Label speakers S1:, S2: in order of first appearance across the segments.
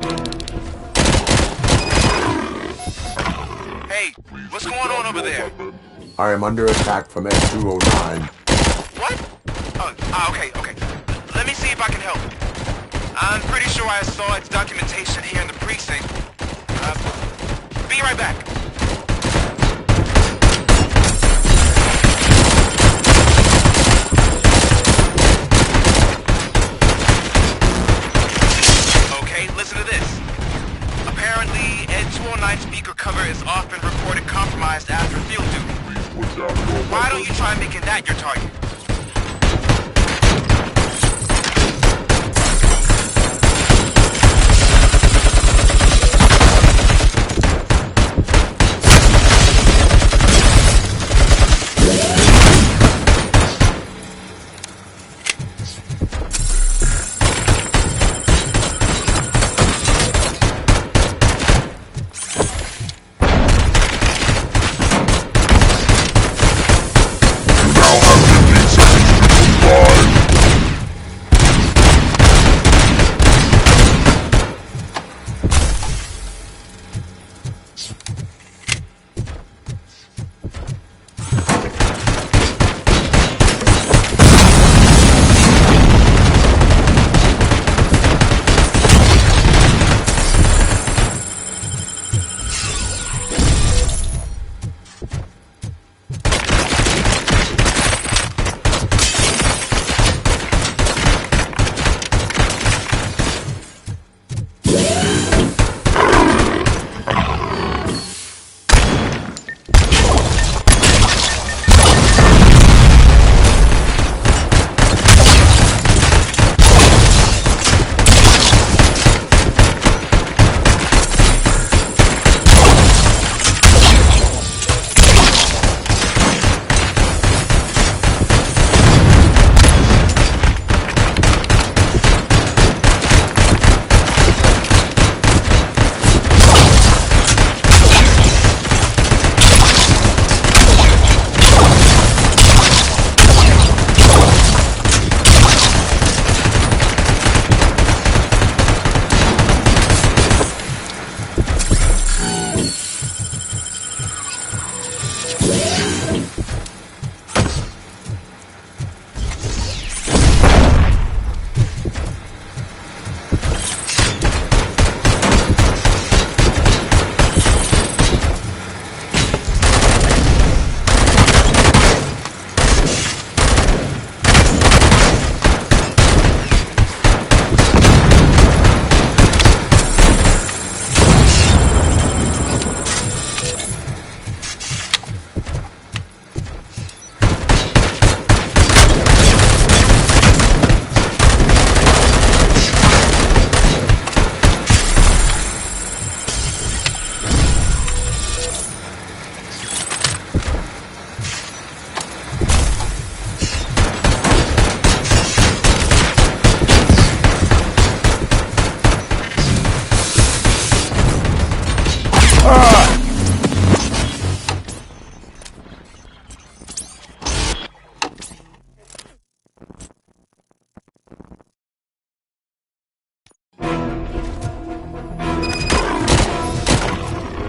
S1: Hey, what's going on over there?
S2: I am under attack from S209.
S1: What? Okay. Let me see if I can help. I'm pretty sure I saw its documentation here in the precinct. Be right back. Okay, listen to this. Apparently, Ed 209 speaker cover is often reported compromised after field duty. Why don't you try making that your target?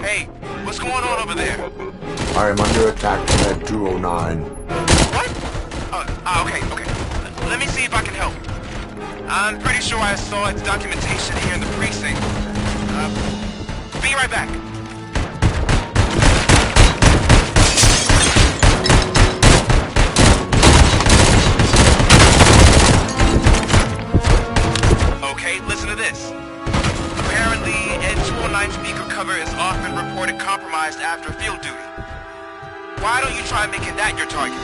S1: Hey, what's going on over there?
S2: I am under attack from Ed 209.
S1: What? Okay. Let me see if I can help. I'm pretty sure I saw its documentation here in the precinct. Be right back. Okay, listen to this. Apparently, Ed 209 speaker cover is often reported compromised after field duty. Why don't you try making that your target?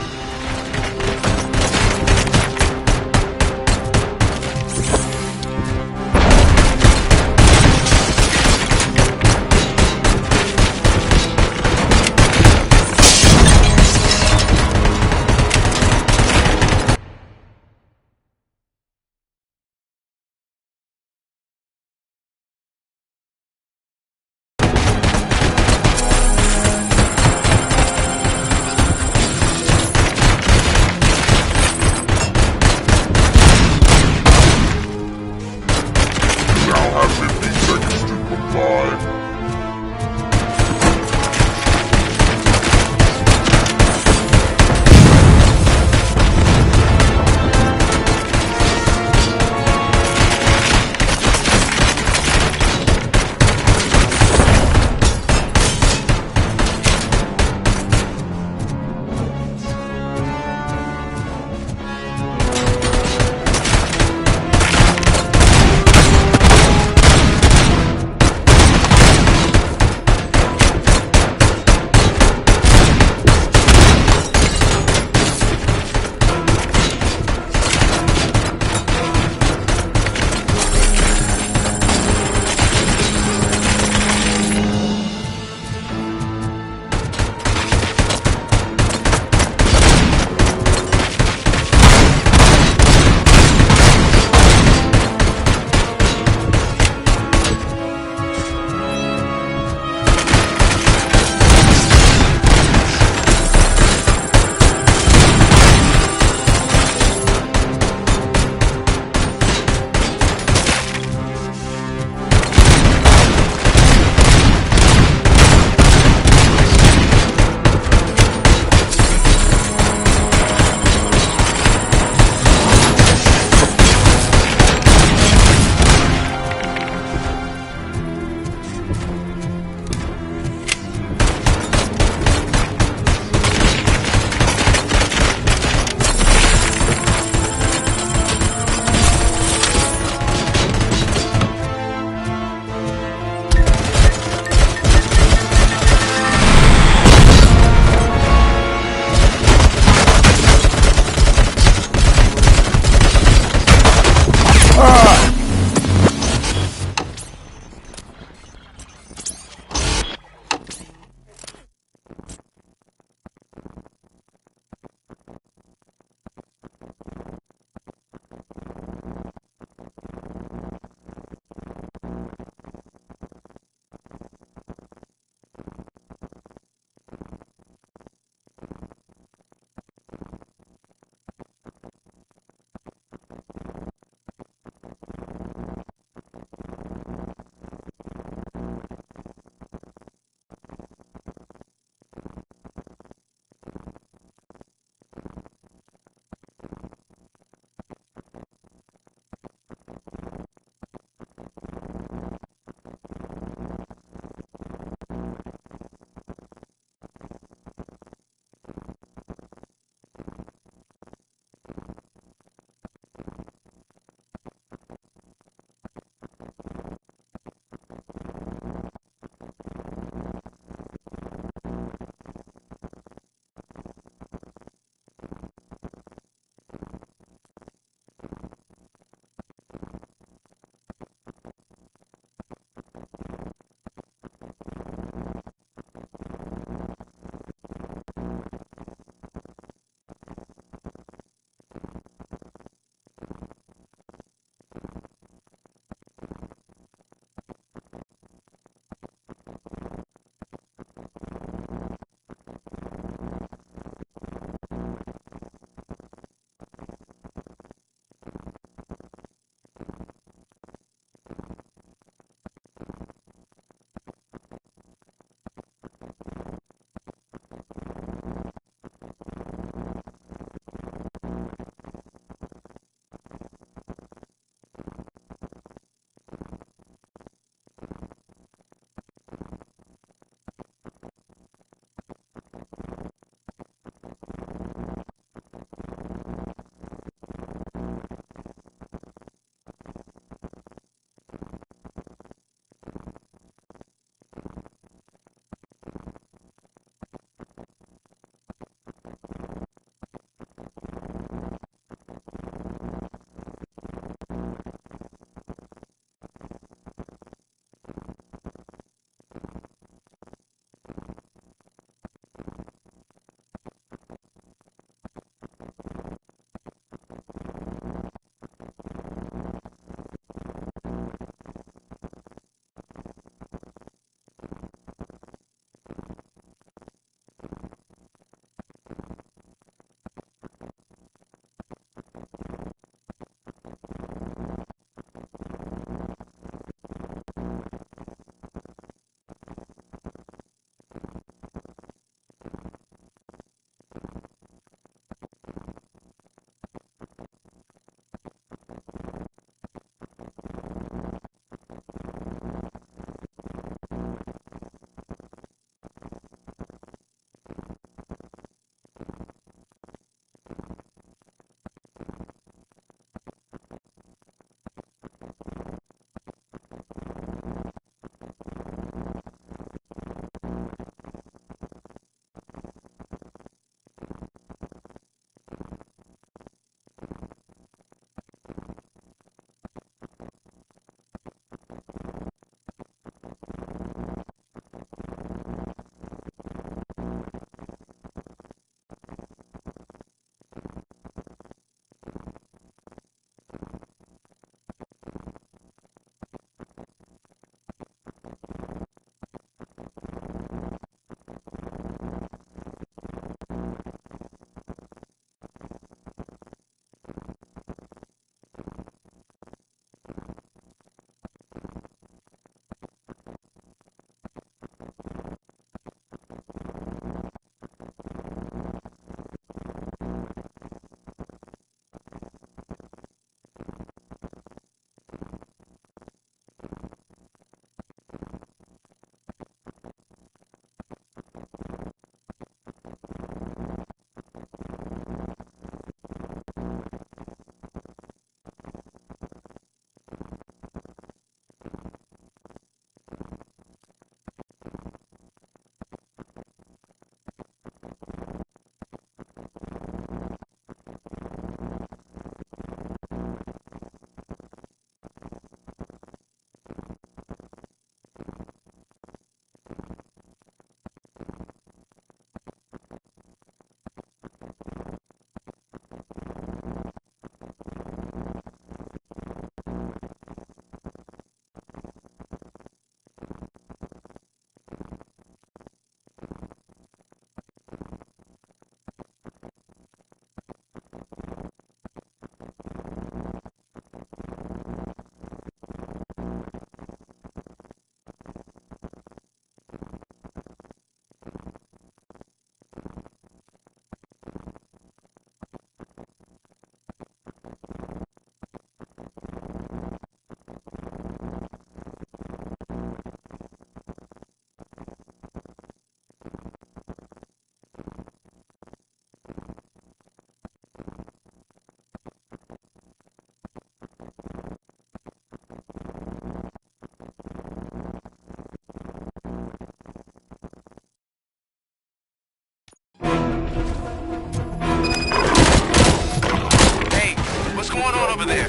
S1: over there?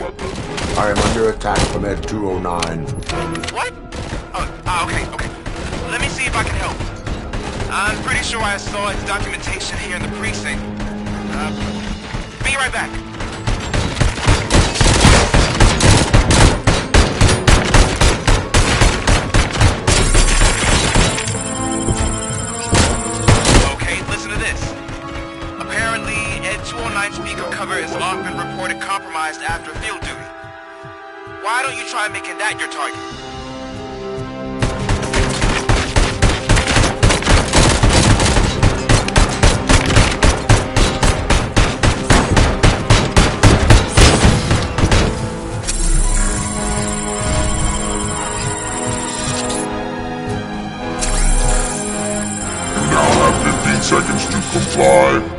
S2: I am under attack from Ed 209.
S1: What? Okay. Let me see if I can help. I'm pretty sure I saw its documentation here in the precinct. Be right back. Okay, listen to this. Apparently, Ed 209 speaker cover is often reported compromised after field duty. Why don't you try making that your target?
S3: You now have 15 seconds to comply.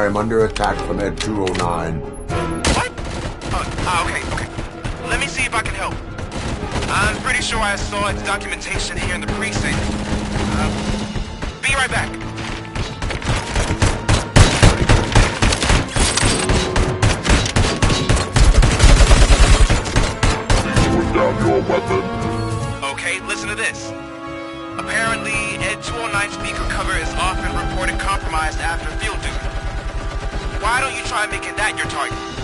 S2: I'm under attack from Ed 209.
S1: What? Okay. Let me see if I can help. I'm pretty sure I saw its documentation here in the precinct. Be right back.
S3: Put down your weapon.
S1: Okay, listen to this. Apparently, Ed 209 speaker cover is often reported compromised after field duty. Why don't you try making that your target?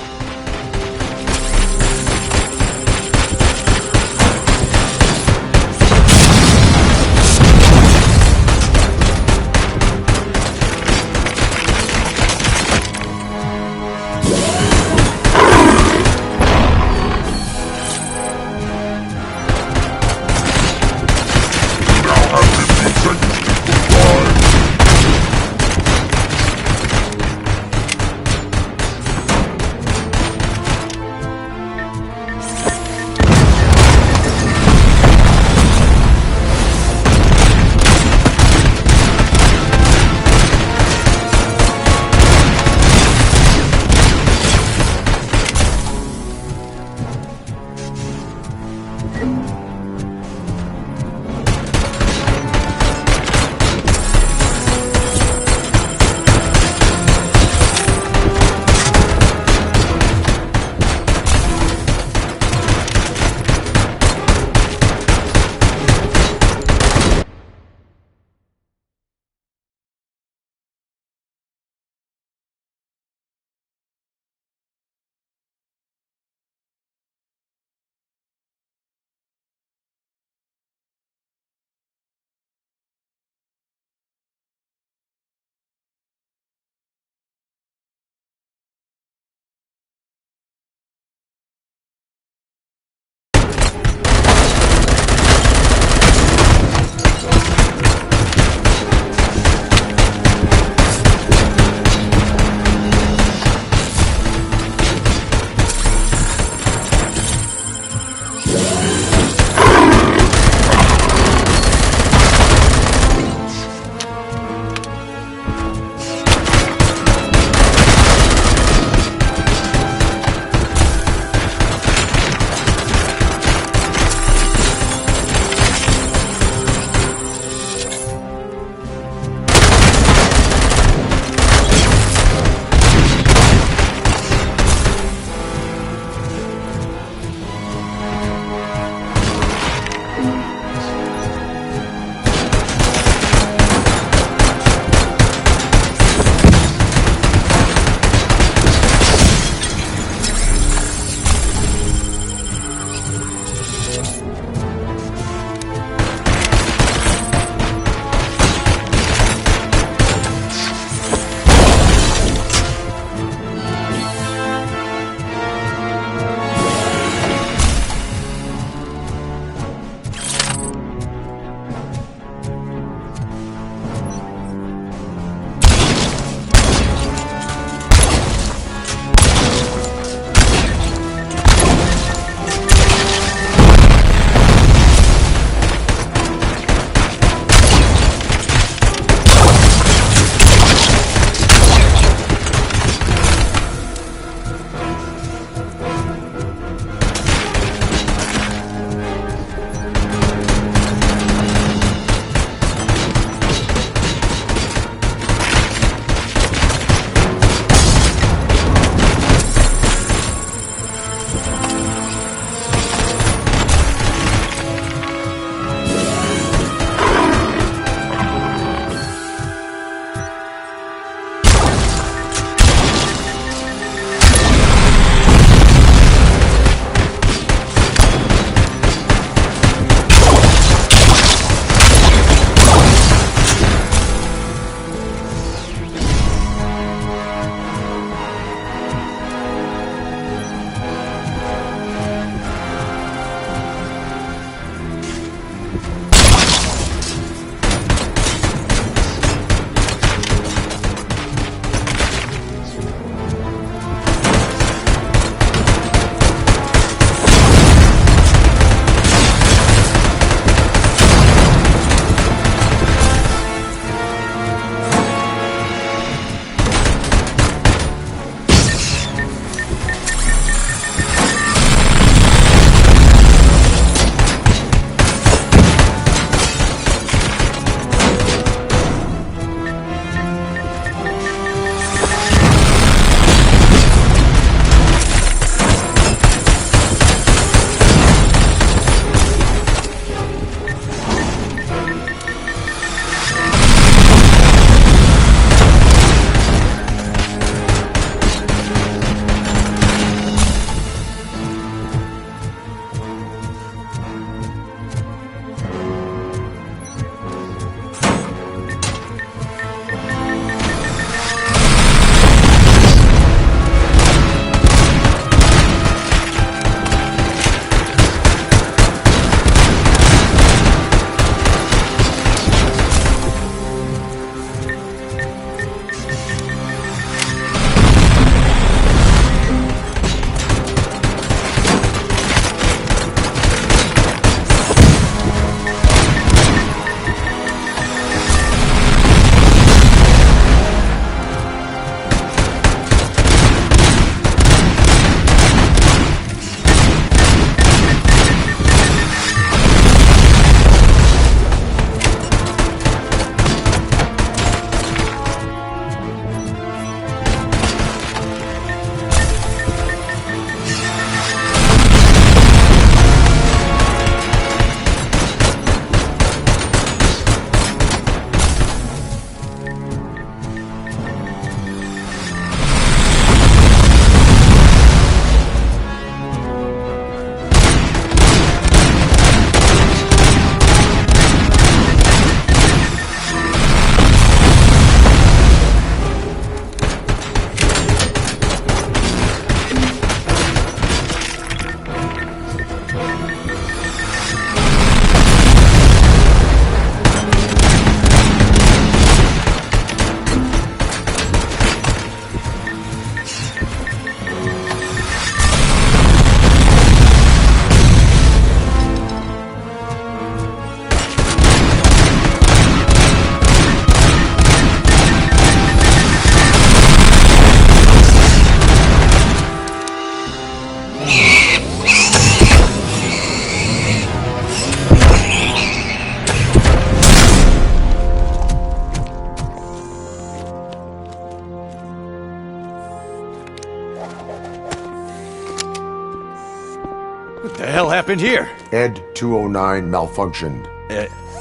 S4: What the hell happened here?
S2: Ed 209 malfunctioned.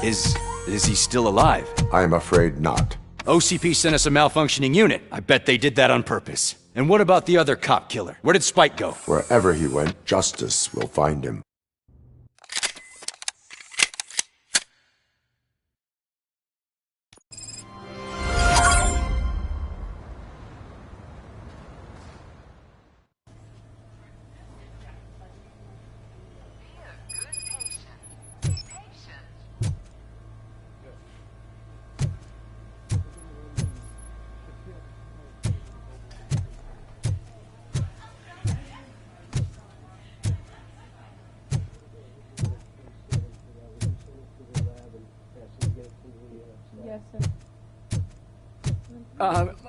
S4: Is he still alive?
S2: I am afraid not.
S4: OCP sent us a malfunctioning unit. I bet they did that on purpose. And what about the other cop killer? Where did Spike go?
S2: Wherever he went, justice will find him.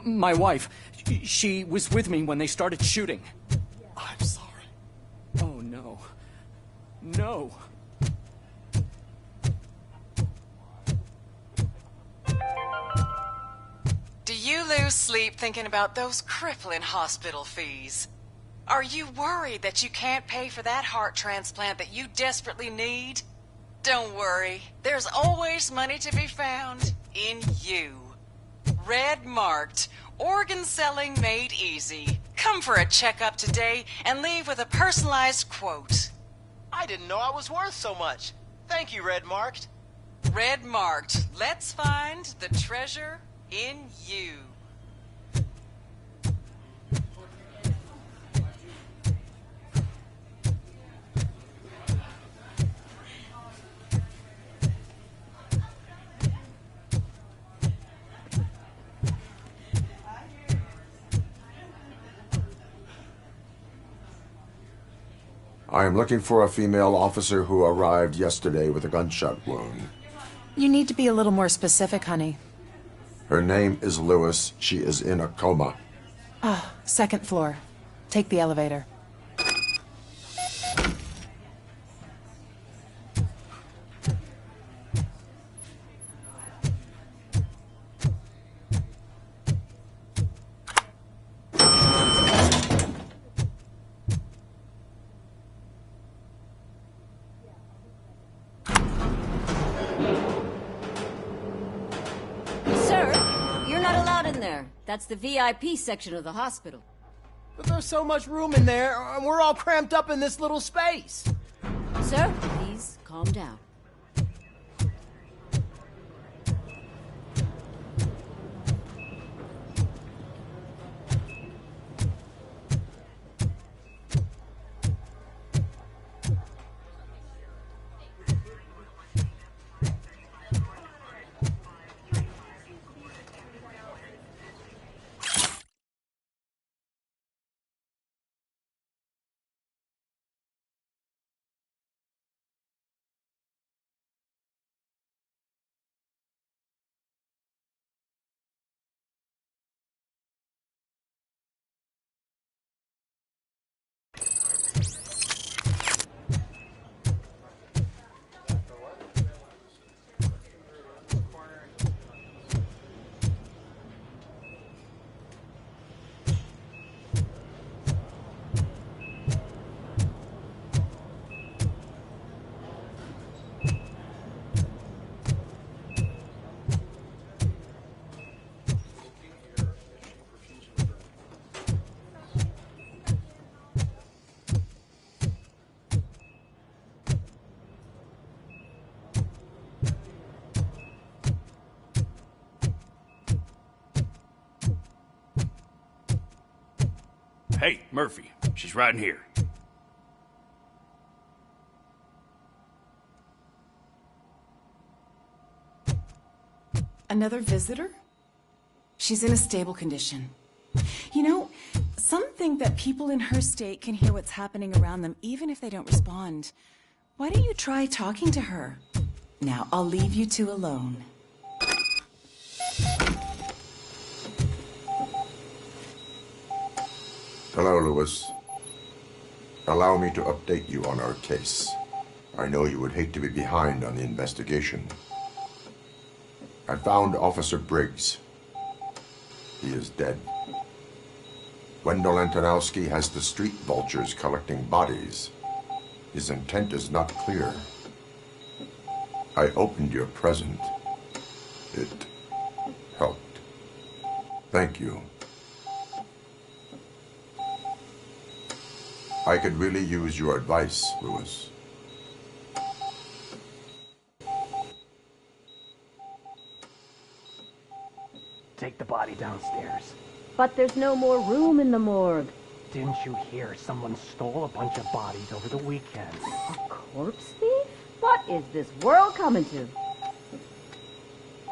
S5: My wife, she was with me when they started shooting. I'm sorry. Oh, no. No.
S6: Do you lose sleep thinking about those crippling hospital fees? Are you worried that you can't pay for that heart transplant that you desperately need? Don't worry. There's always money to be found in you. Red marked, organ selling made easy. Come for a checkup today and leave with a personalized quote.
S7: I didn't know I was worth so much. Thank you, Red Marked.
S6: Red marked. Let's find the treasure in you.
S2: I am looking for a female officer who arrived yesterday with a gunshot wound.
S8: You need to be a little more specific, honey.
S2: Her name is Lewis. She is in a coma.
S8: Second floor. Take the elevator.
S9: That's the VIP section of the hospital.
S7: But there's so much room in there, and we're all cramped up in this little space.
S9: Sir, please calm down.
S4: Hey, Murphy. She's right in here.
S8: Another visitor? She's in a stable condition. You know, some think that people in her state can hear what's happening around them even if they don't respond. Why don't you try talking to her? Now, I'll leave you two alone.
S2: Hello, Lewis. Allow me to update you on our case. I know you would hate to be behind on the investigation. I found Officer Briggs. He is dead. Wendell Antonowski has the street vultures collecting bodies. His intent is not clear. I opened your present. It helped. Thank you. I could really use your advice, Louis.
S7: Take the body downstairs.
S9: But there's no more room in the morgue.
S7: Didn't you hear someone stole a bunch of bodies over the weekend?
S9: A corpse thief? What is this world coming to?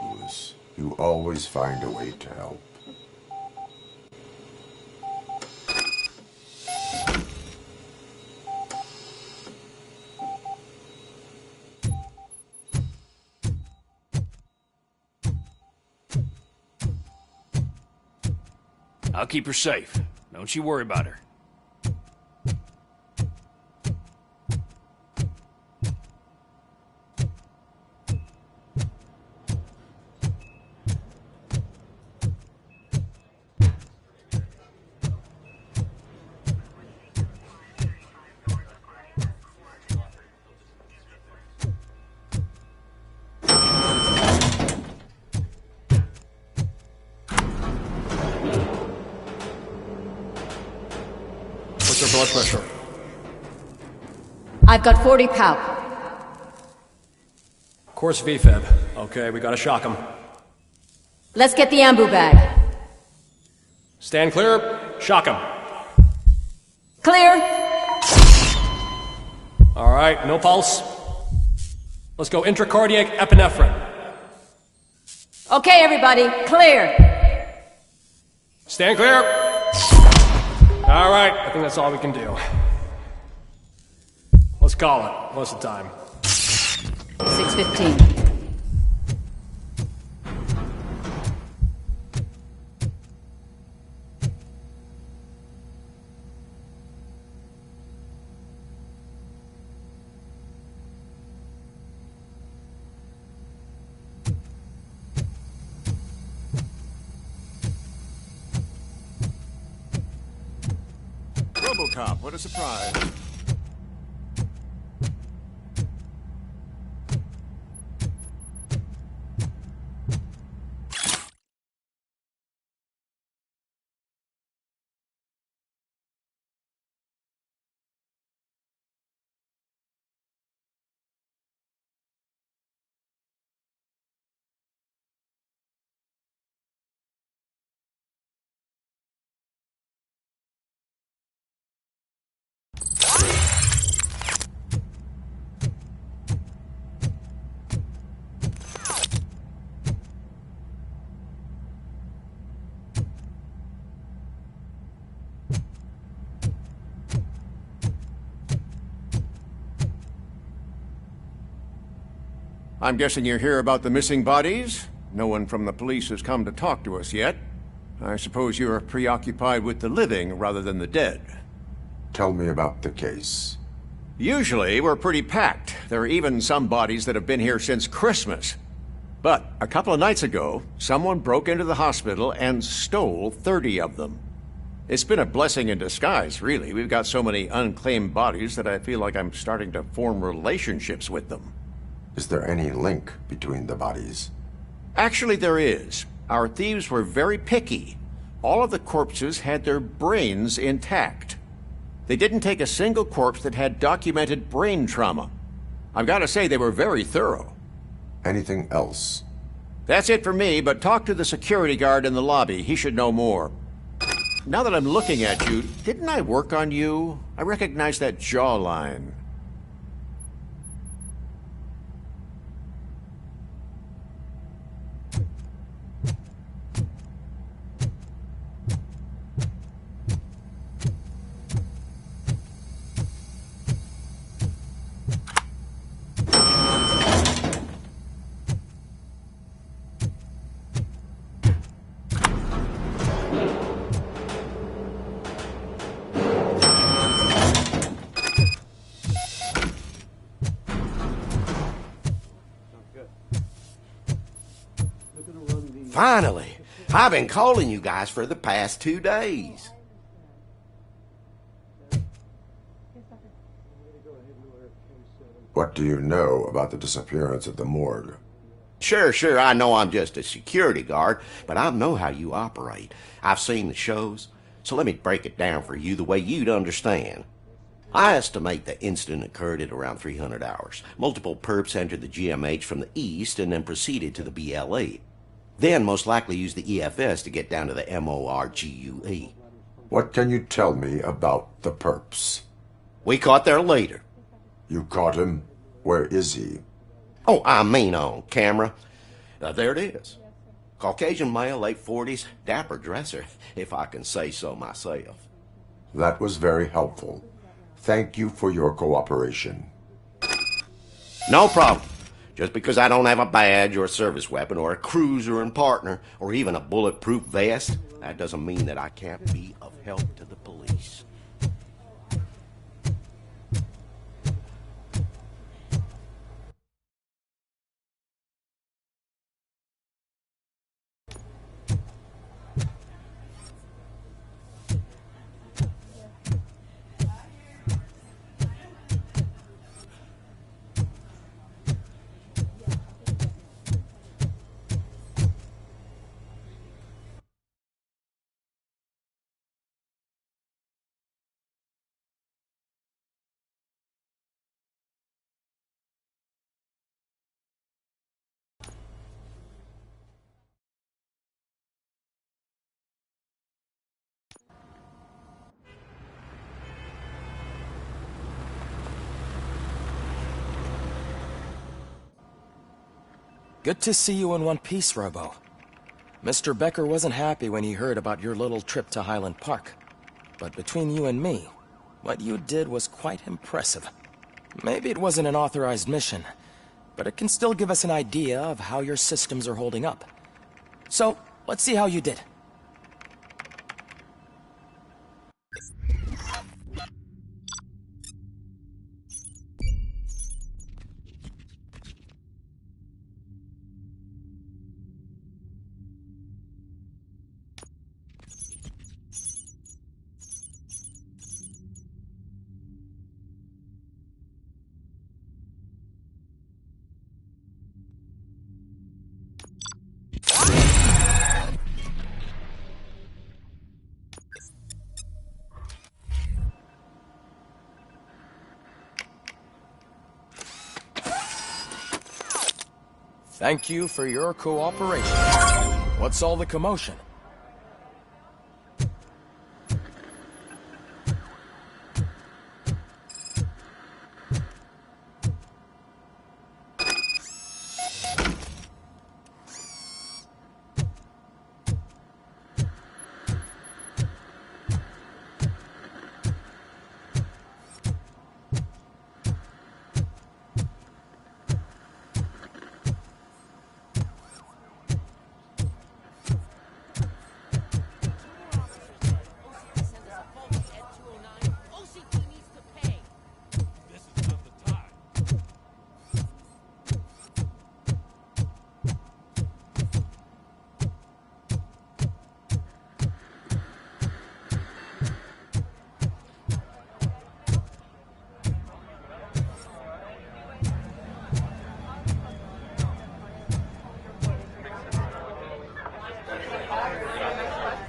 S2: Louis, you always find a way to help.
S10: I'll keep her safe. Don't you worry about her.
S5: What's her blood pressure?
S9: I've got 40 pow.
S5: Course VFib. Okay, we gotta shock him.
S9: Let's get the ambu bag.
S5: Stand clear. Shock him.
S9: Clear.
S5: All right, no pulse. Let's go intracardiac epinephrine.
S9: Okay, everybody, clear.
S5: Stand clear. All right, I think that's all we can do. Let's call it. What's the time?
S9: 6:15.
S11: Robocop, what a surprise. I'm guessing you're here about the missing bodies? No one from the police has come to talk to us yet. I suppose you're preoccupied with the living rather than the dead.
S2: Tell me about the case.
S11: Usually, we're pretty packed. There are even some bodies that have been here since Christmas. But a couple of nights ago, someone broke into the hospital and stole 30 of them. It's been a blessing in disguise, really. We've got so many unclaimed bodies that I feel like I'm starting to form relationships with them.
S2: Is there any link between the bodies?
S11: Actually, there is. Our thieves were very picky. All of the corpses had their brains intact. They didn't take a single corpse that had documented brain trauma. I've got to say, they were very thorough.
S2: Anything else?
S11: That's it for me, but talk to the security guard in the lobby. He should know more. Now that I'm looking at you, didn't I work on you? I recognize that jawline.
S12: Finally! I've been calling you guys for the past 2 days.
S2: What do you know about the disappearance at the morgue?
S12: Sure, I know I'm just a security guard, but I know how you operate. I've seen the shows, so let me break it down for you the way you'd understand. I estimate the incident occurred at around 300 hours. Multiple perps entered the GMH from the east and then proceeded to the BLE. Then most likely used the EFS to get down to the MORGUE.
S2: What can you tell me about the perps?
S12: We caught their leader.
S2: You caught him? Where is he?
S12: Oh, I mean on camera. There it is. Caucasian male, late 40s, dapper dresser, if I can say so myself.
S2: That was very helpful. Thank you for your cooperation.
S12: No problem. Just because I don't have a badge or a service weapon or a cruiser and partner or even a bulletproof vest, that doesn't mean that I can't be of help to the police.
S5: Good to see you in one piece, Robo. Mr. Becker wasn't happy when he heard about your little trip to Highland Park. But between you and me, what you did was quite impressive. Maybe it wasn't an authorized mission, but it can still give us an idea of how your systems are holding up. So, let's see how you did. Thank you for your cooperation. What's all the commotion?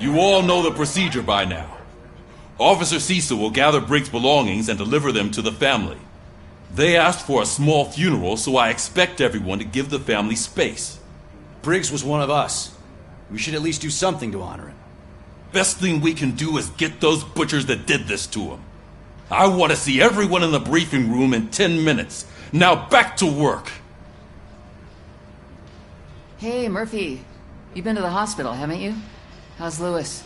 S13: You all know the procedure by now. Officer Cecil will gather Briggs' belongings and deliver them to the family. They asked for a small funeral, so I expect everyone to give the family space.
S4: Briggs was one of us. We should at least do something to honor him.
S13: Best thing we can do is get those butchers that did this to him. I want to see everyone in the briefing room in 10 minutes. Now back to work.
S14: Hey, Murphy. You've been to the hospital, haven't you? How's Lewis?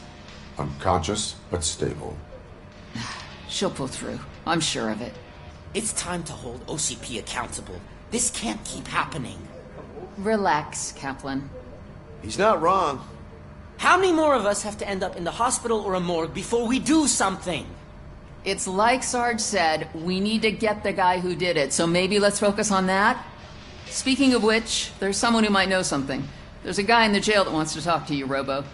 S2: Unconscious, but stable.
S14: She'll pull through. I'm sure of it.
S15: It's time to hold OCP accountable. This can't keep happening.
S14: Relax, Kaplan.
S12: He's not wrong.
S15: How many more of us have to end up in the hospital or a morgue before we do something?
S14: It's like Sarge said, we need to get the guy who did it, so maybe let's focus on that? Speaking of which, there's someone who might know something. There's a guy in the jail that wants to talk to you, Robo.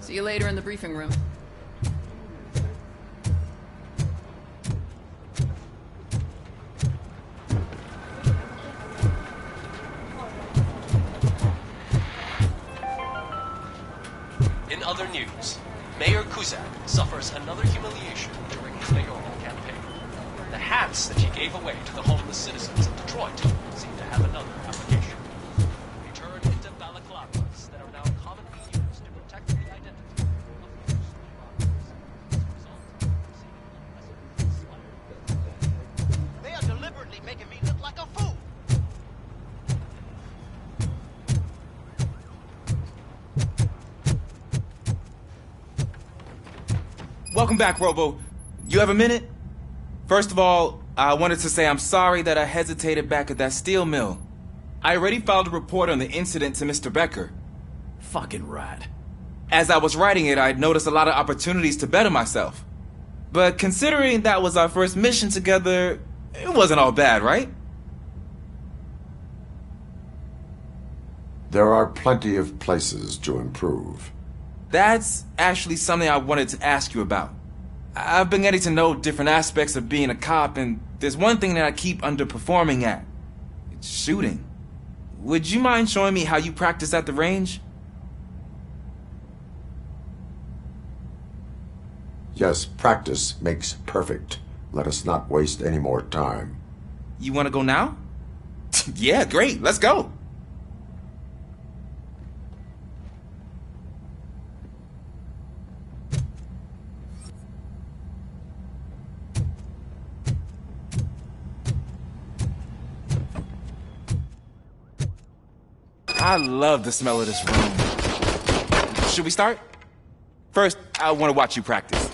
S14: See you later in the briefing room.
S16: In other news, Mayor Kuzak suffers another humiliation during his mayoral campaign. The hats that he gave away to the homeless citizens of Detroit seem to have another application. They turn into balaclavas that are now commonly used to protect the identity of
S17: They are deliberately making me look like a fool.
S18: Welcome back, Robo. You have a minute? First of all, I wanted to say I'm sorry that I hesitated back at that steel mill. I already filed a report on the incident to Mr. Becker.
S10: Fucking rat.
S18: As I was writing it, I'd noticed a lot of opportunities to better myself. But considering that was our first mission together, it wasn't all bad, right?
S2: There are plenty of places to improve.
S18: That's actually something I wanted to ask you about. I've been getting to know different aspects of being a cop, and there's one thing that I keep underperforming at. It's shooting. Would you mind showing me how you practice at the range?
S2: Yes, practice makes perfect. Let us not waste any more time.
S18: You want to go now? Yeah, great. Let's go. I love the smell of this room. Should we start? First, I want to watch you practice.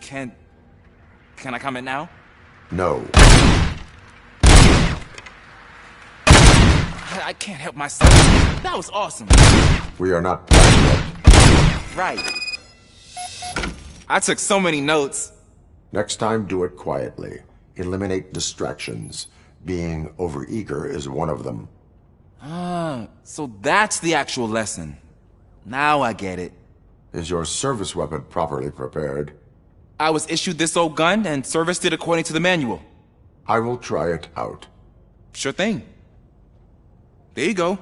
S18: Can I comment now?
S2: No.
S18: I can't help myself. That was awesome.
S2: We are not done yet.
S18: Right. I took so many notes.
S2: Next time, do it quietly. Eliminate distractions. Being overeager is one of them.
S18: Ah, so that's the actual lesson. Now I get it.
S2: Is your service weapon properly prepared?
S18: I was issued this old gun and serviced it according to the manual.
S2: I will try it out.
S18: Sure thing. There you go.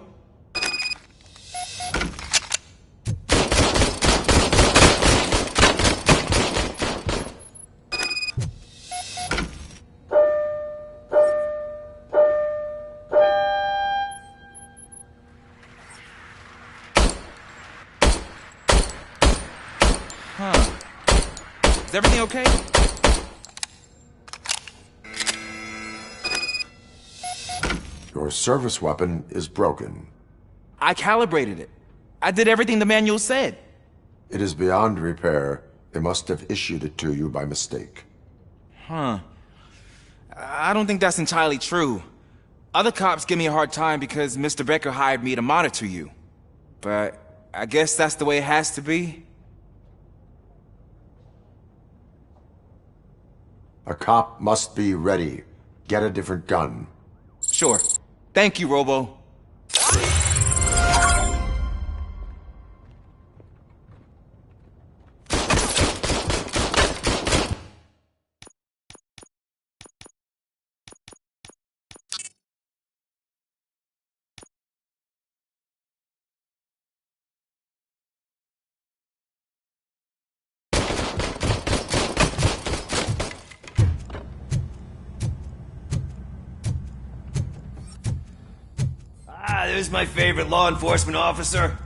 S18: Is everything okay?
S2: Your service weapon is broken.
S18: I calibrated it. I did everything the manual said.
S2: It is beyond repair. They must have issued it to you by mistake.
S18: Huh. I don't think that's entirely true. Other cops give me a hard time because Mr. Becker hired me to monitor you. But I guess that's the way it has to be.
S2: A cop must be ready. Get a different gun.
S18: Sure. Thank you, Robo.
S19: There's my favorite law enforcement officer.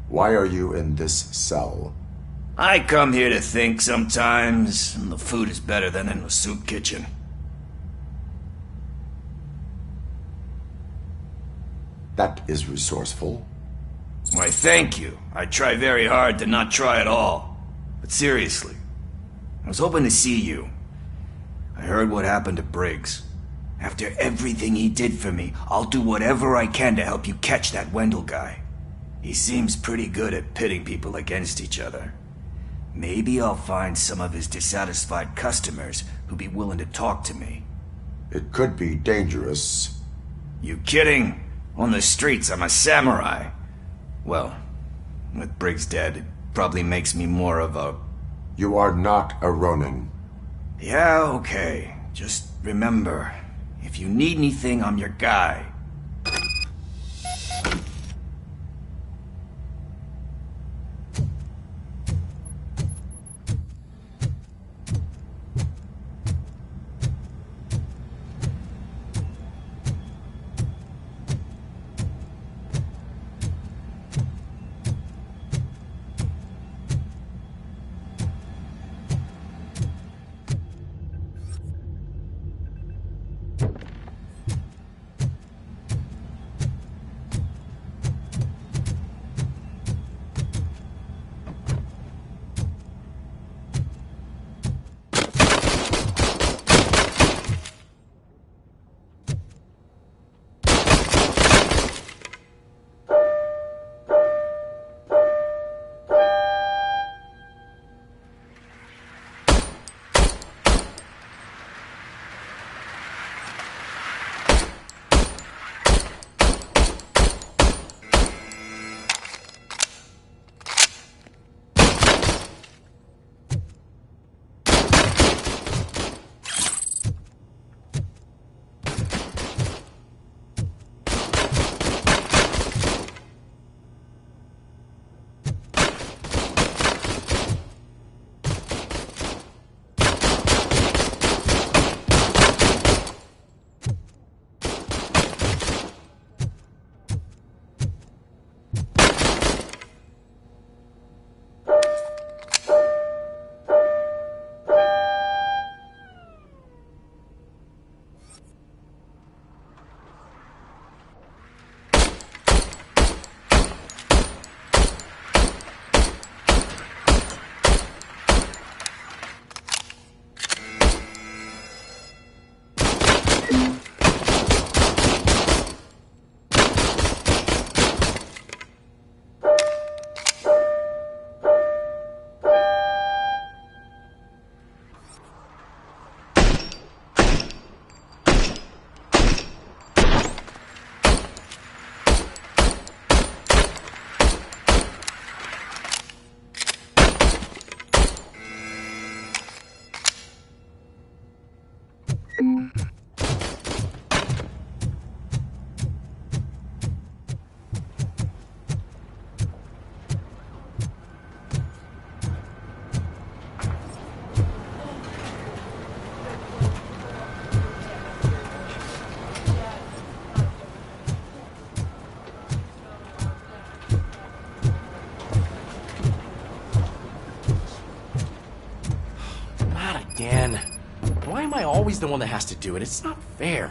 S2: Why are you in this cell?
S19: I come here to think sometimes, and the food is better than in the soup kitchen.
S2: That is resourceful.
S19: Why, thank you. I try very hard to not try at all. But seriously, I was hoping to see you. I heard what happened to Briggs. After everything he did for me, I'll do whatever I can to help you catch that Wendell guy. He seems pretty good at pitting people against each other. Maybe I'll find some of his dissatisfied customers who'd be willing to talk to me.
S2: It could be dangerous.
S19: You kidding? On the streets, I'm a samurai. Well, with Briggs dead, it probably makes me more of a...
S2: You are not a Ronin.
S19: Yeah, okay. Just remember, if you need anything, I'm your guy.
S15: always the one that has to do it. It's not fair.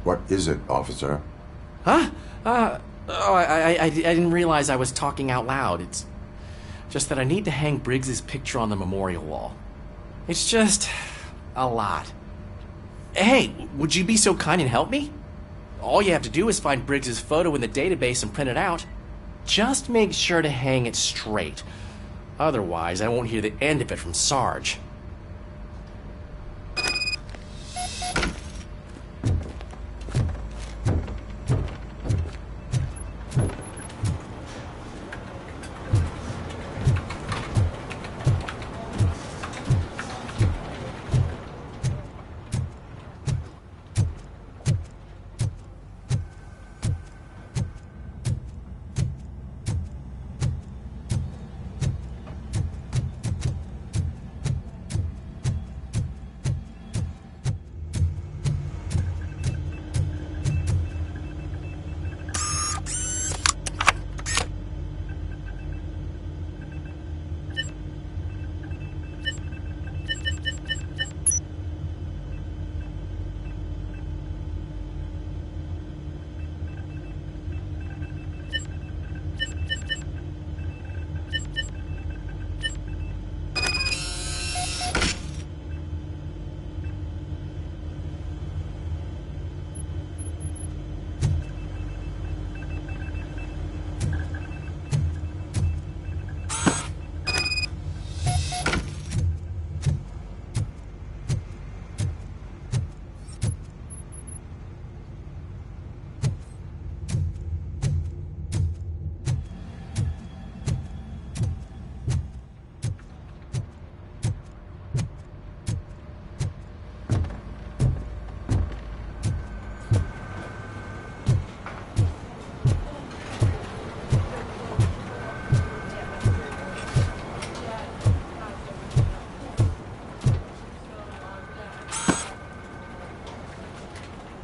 S2: What is it, officer?
S15: Huh? I didn't realize I was talking out loud. It's just that I need to hang Briggs's picture on the memorial wall. It's just a lot. Hey, would you be so kind and help me? All you have to do is find Briggs's photo in the database and print it out. Just make sure to hang it straight. Otherwise, I won't hear the end of it from Sarge.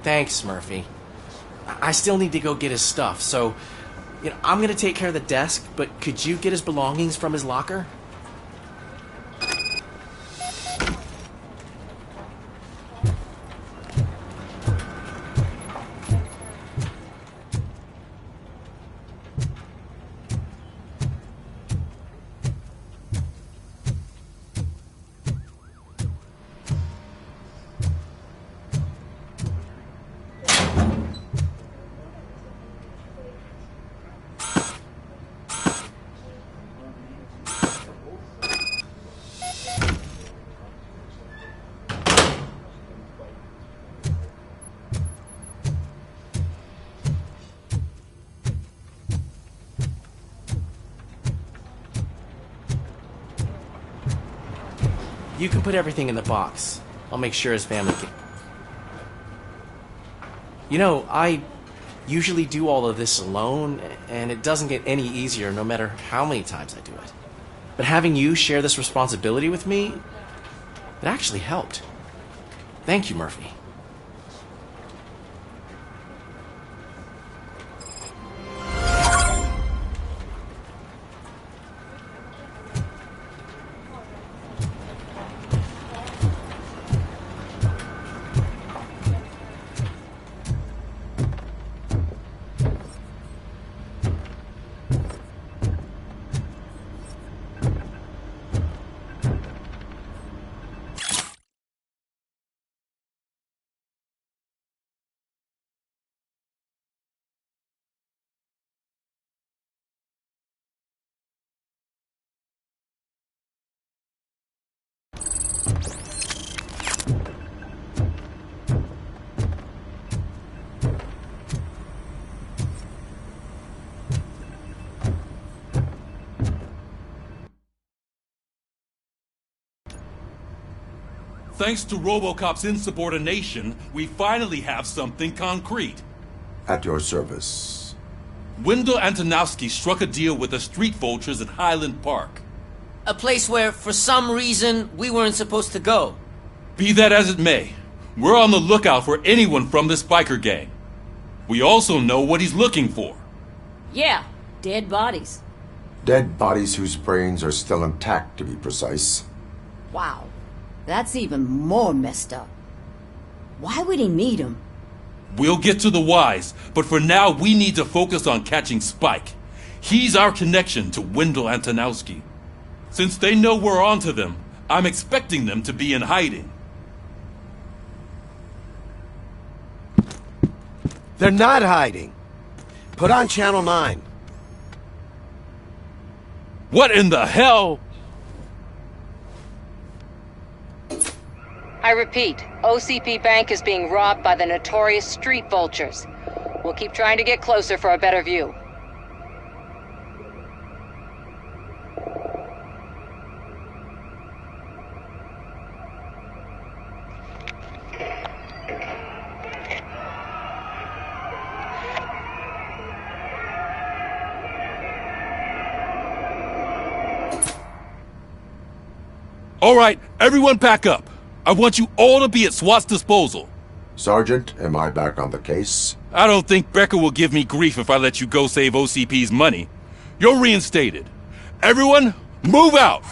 S15: Thanks, Murphy. I still need to go get his stuff, so, I'm gonna take care of the desk, but could you get his belongings from his locker? You can put everything in the box. I'll make sure his family can... I usually do all of this alone, and it doesn't get any easier no matter how many times I do it. But having you share this responsibility with me, it actually helped. Thank you, Murphy.
S13: Thanks to Robocop's insubordination, we finally have something concrete.
S2: At your service.
S13: Wendell Antonowski struck a deal with the street vultures at Highland Park.
S15: A place where, for some reason, we weren't supposed to go.
S13: Be that as it may, we're on the lookout for anyone from this biker gang. We also know what he's looking for.
S9: Yeah, dead bodies.
S2: Dead bodies whose brains are still intact, to be precise.
S9: Wow. That's even more messed up. Why would he need him?
S13: We'll get to the whys, but for now we need to focus on catching Spike. He's our connection to Wendell Antonowski. Since they know we're onto them, I'm expecting them to be in hiding.
S12: They're not hiding. Put on Channel 9.
S13: What in the hell?
S20: I repeat, OCP Bank is being robbed by the notorious street vultures. We'll keep trying to get closer for a better view.
S13: All right, everyone pack up. I want you all to be at SWAT's disposal.
S2: Sergeant, am I back on the case?
S13: I don't think Becker will give me grief if I let you go save OCP's money. You're reinstated. Everyone, move out!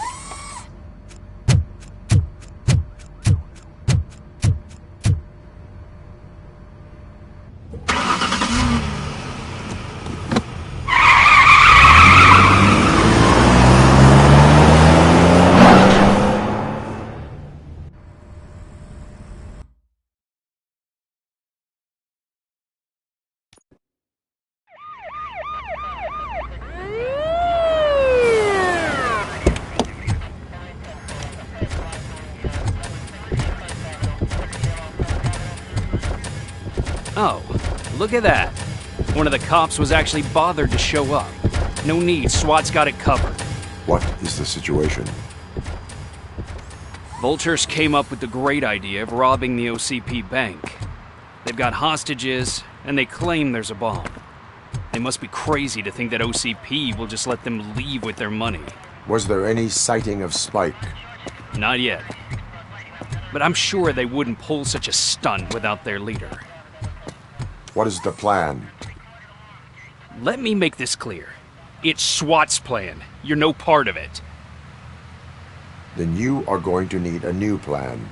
S10: Oh, look at that. One of the cops was actually bothered to show up. No need, SWAT's got it covered.
S2: What is the situation?
S10: Vultures came up with the great idea of robbing the OCP bank. They've got hostages, and they claim there's a bomb. They must be crazy to think that OCP will just let them leave with their money.
S2: Was there any sighting of Spike?
S10: Not yet. But I'm sure they wouldn't pull such a stunt without their leader.
S2: What is the plan?
S10: Let me make this clear. It's SWAT's plan. You're no part of it.
S2: Then you are going to need a new plan.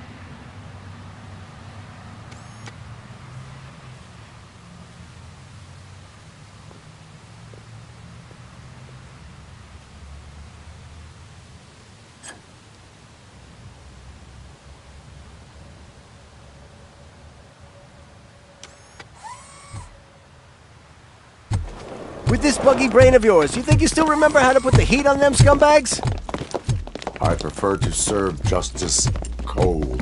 S7: With this buggy brain of yours, you think you still remember how to put the heat on them scumbags?
S2: I prefer to serve justice cold.